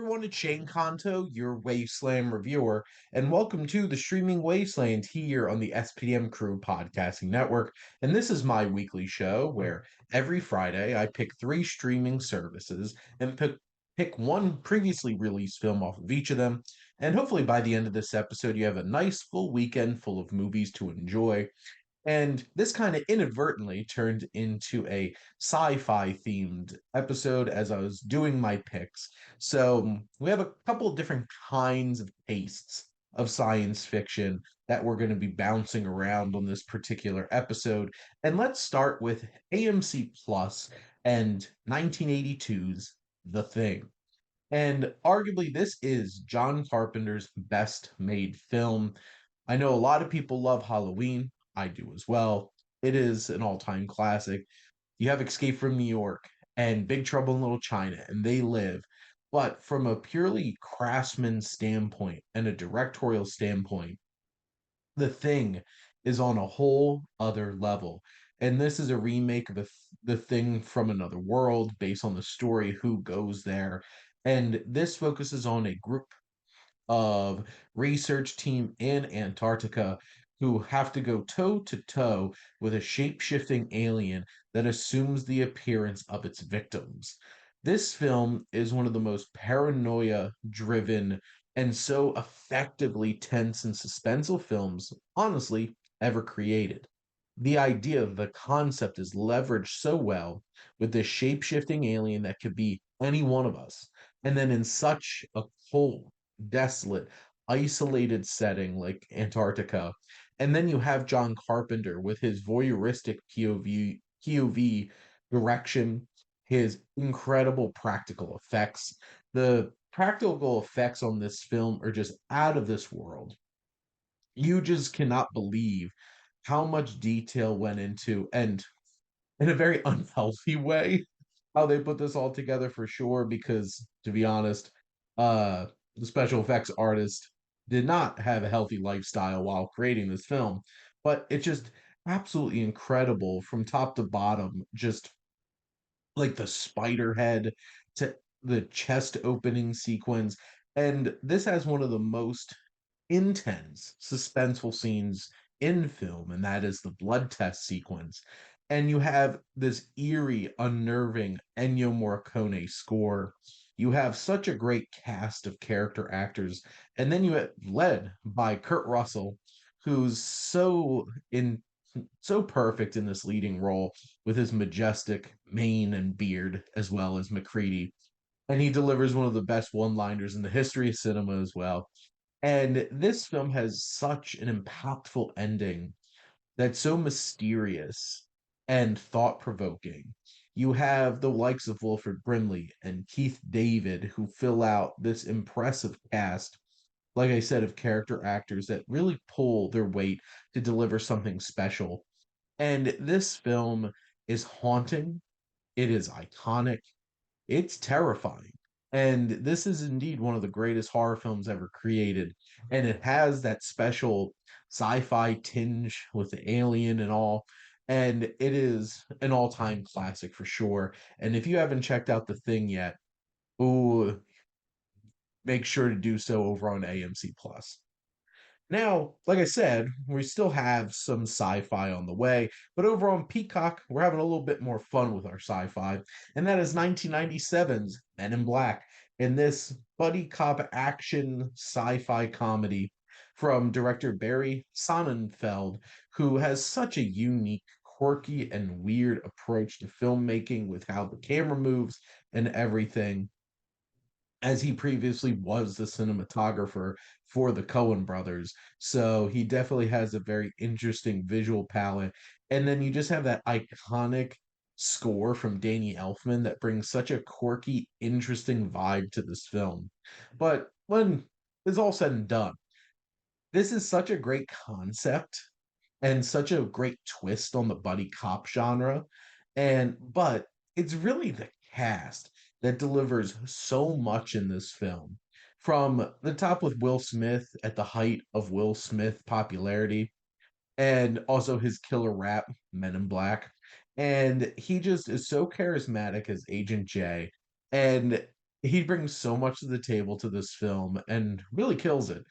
everyone, it's Shane Conto, your Wasteland reviewer, and welcome to the Streaming Wasteland here on the SPM Crew Podcasting Network. And this is my weekly show where every Friday I pick three streaming services and pick one previously released film off of each of them. And hopefully by the end of this episode, you have a nice full weekend full of movies to enjoy. And this kind of inadvertently turned into a sci-fi themed episode as I was doing my picks. So we have a couple of different kinds of tastes of science fiction that we're going to be bouncing around on this particular episode. And let's start with AMC Plus and 1982's The Thing. And arguably, this is John Carpenter's best made film. I know a lot of people love Halloween. I do as well. It is an all time classic. You have Escape from New York and Big Trouble in Little China, and they live. But from a purely craftsman standpoint and a directorial standpoint, The Thing is on a whole other level. And this is a remake of The Thing from Another World based on the story Who Goes There. And this focuses on a group of research team in Antarctica who have to go toe to toe with a shape-shifting alien that assumes the appearance of its victims. This film is one of the most paranoia driven and so effectively tense and suspenseful films, honestly, ever created. The idea of the concept is leveraged so well with this shape-shifting alien that could be any one of us. And then in such a cold, desolate, isolated setting like Antarctica. And then you have John Carpenter with his voyeuristic POV direction, his incredible practical effects. The practical effects on this film are just out of this world. You just cannot believe how much detail went into, and in a very unhealthy way, how they put this all together for sure. Because to be honest, the special effects artist did not have a healthy lifestyle while creating this film, but it's just absolutely incredible from top to bottom. Just like the spider head to the chest opening sequence. And this has one of the most intense, suspenseful scenes in film, and that is the blood test sequence. And you have this eerie, unnerving Ennio Morricone score. You have such a great cast of character actors, and then you have led by Kurt Russell, who's so perfect in this leading role with his majestic mane and beard, as well as McCready. And he delivers one of the best one-liners in the history of cinema as well. And this film has such an impactful ending that's so mysterious and thought-provoking. You have the likes of Wilford Brimley and Keith David who fill out this impressive cast, like I said, of character actors that really pull their weight to deliver something special. And this film is haunting, it is iconic, it's terrifying. And this is indeed one of the greatest horror films ever created. And it has that special sci-fi tinge with the alien and all. And it is an all-time classic for sure. And if you haven't checked out The Thing yet, ooh, make sure to do so over on AMC Plus. Now, like I said, we still have some sci-fi on the way, but over on Peacock, we're having a little bit more fun with our sci-fi, and that is 1997's Men in Black, in this buddy cop action sci-fi comedy from director Barry Sonnenfeld, who has such a unique, quirky, and weird approach to filmmaking with how the camera moves and everything, as he previously was the cinematographer for the Coen brothers. So he definitely has a very interesting visual palette. And then you just have that iconic score from Danny Elfman that brings such a quirky, interesting vibe to this film. But when it's all said and done, this is such a great concept and such a great twist on the buddy cop genre. And but it's really the cast that delivers so much in this film. From the top with Will Smith at the height of Will Smith popularity, and also his killer rap, Men in Black. And he just is so charismatic as Agent J. And He brings so much to the table to this film and really kills it.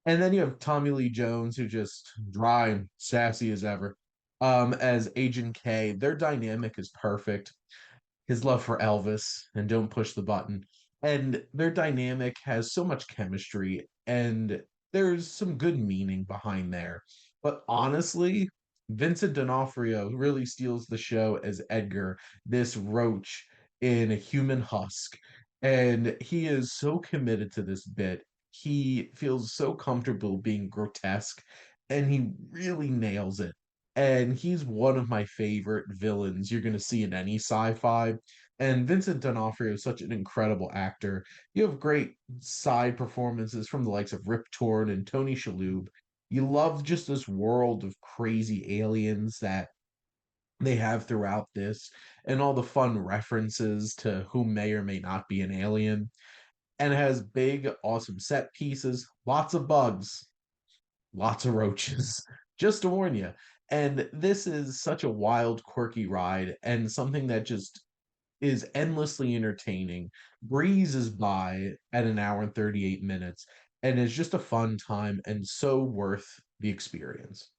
And then you have Tommy Lee Jones, who just dry and sassy as ever, as Agent K. Their dynamic is perfect. His love for Elvis and Don't Push the Button. And their dynamic has so much chemistry, and there's some good meaning behind there. But honestly, Vincent D'Onofrio really steals the show as Edgar, this roach in a human husk. And he is so committed to this bit. He feels so comfortable being grotesque, and he really nails it. And he's one of my favorite villains you're going to see in any sci-fi. And Vincent D'Onofrio is such an incredible actor. You have great side performances from the likes of Rip Torn and Tony Shalhoub. You love just this world of crazy aliens that they have throughout this, and all the fun references to who may or may not be an alien. And it has big, awesome set pieces, lots of bugs, lots of roaches, just to warn you. And this is such a wild, quirky ride, and something that just is endlessly entertaining, breezes by at an hour and 38 minutes, and is just a fun time and so worth the experience.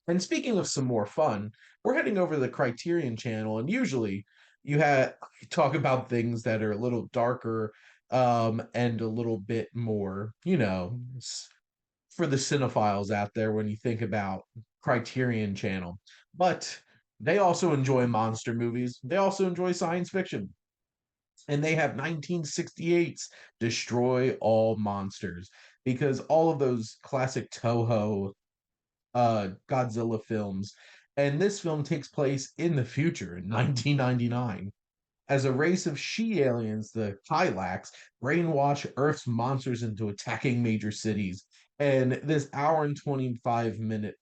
And speaking of some more fun, we're heading over to the Criterion channel, and usually you have talk about things that are a little darker, and a little bit more, for the cinephiles out there when you think about Criterion Channel. But they also enjoy monster movies. They also enjoy science fiction. And they have 1968's Destroy All Monsters, because all of those classic Toho Godzilla films. And this film takes place in the future in 1999 as a race of she-aliens, the Kylax, brainwash Earth's monsters into attacking major cities. And this hour and 28-minute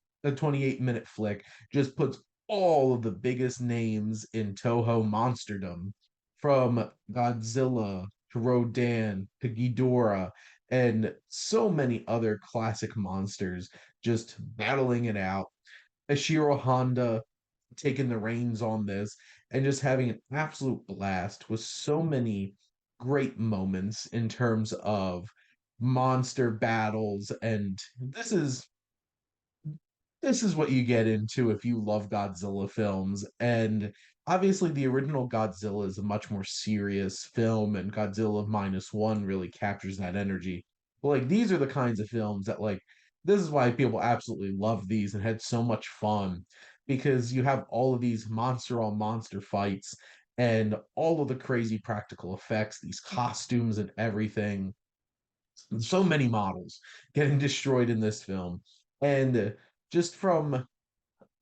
flick just puts all of the biggest names in Toho monsterdom, from Godzilla to Rodan to Ghidorah and so many other classic monsters just battling it out. Ashiro Honda taking the reins on this and just having an absolute blast with so many great moments in terms of monster battles. And this is what you get into if you love Godzilla films. And obviously, the original Godzilla is a much more serious film, and Godzilla Minus One really captures that energy. But like, these are the kinds of films that, like, this is why people absolutely love these and had so much fun, because you have all of these monster on monster fights and all of the crazy practical effects, these costumes and everything. So many models getting destroyed in this film. And just from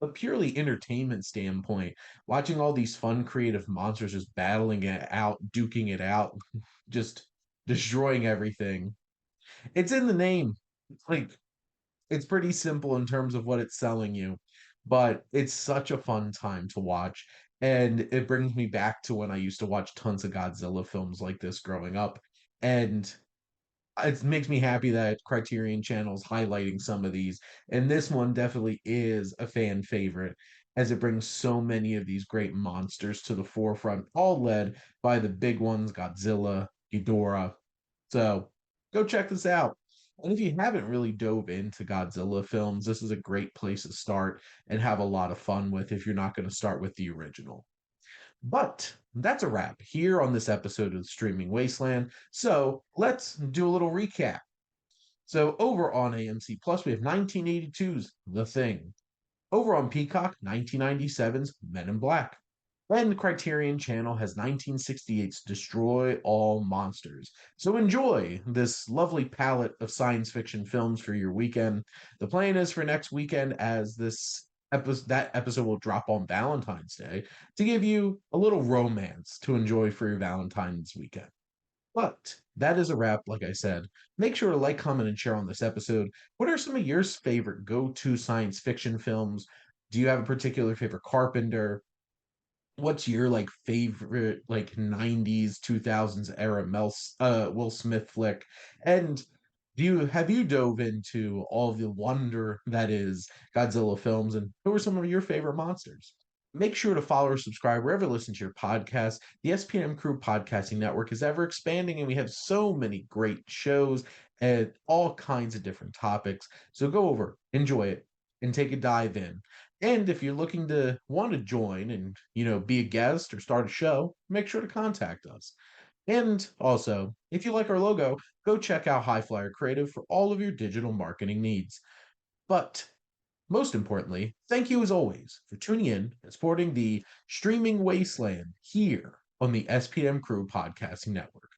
a purely entertainment standpoint, watching all these fun, creative monsters just battling it out, duking it out, just destroying everything. It's in the name. Like, it's pretty simple in terms of what it's selling you, but it's such a fun time to watch. And it brings me back to when I used to watch tons of Godzilla films like this growing up. And it makes me happy that Criterion Channel's highlighting some of these. And this one definitely is a fan favorite, as it brings so many of these great monsters to the forefront, all led by the big ones, Godzilla, Ghidorah. So go check this out. And if you haven't really dove into Godzilla films, this is a great place to start and have a lot of fun with if you're not going to start with the original. But that's a wrap here on this episode of Streaming Wasteland. So let's do a little recap. So over on AMC Plus, we have 1982's The Thing. Over on Peacock, 1997's Men in Black. And the Criterion Channel has 1968's Destroy All Monsters. So enjoy this lovely palette of science fiction films for your weekend. The plan is for next weekend, as that episode will drop on Valentine's Day, to give you a little romance to enjoy for your Valentine's weekend. But that is a wrap, like I said. Make sure to like, comment, and share on this episode. What are some of your favorite go-to science fiction films? Do you have a particular favorite Carpenter? What's your like favorite like 90s 2000s era Will Smith flick? And have you dove into all the wonder that is Godzilla films, and who are some of your favorite monsters? Make sure to follow or subscribe wherever you listen to your podcast. The SPM Crew Podcasting Network is ever expanding, and we have so many great shows and all kinds of different topics. So go over, enjoy it, and take a dive in. And if you're looking to want to join and be a guest or start a show, make sure to contact us. And also, if you like our logo, go check out HiFlyer Creative for all of your digital marketing needs. But most importantly, thank you as always for tuning in and supporting the Streaming Wasteland here on the SPM Crew Podcasting Network.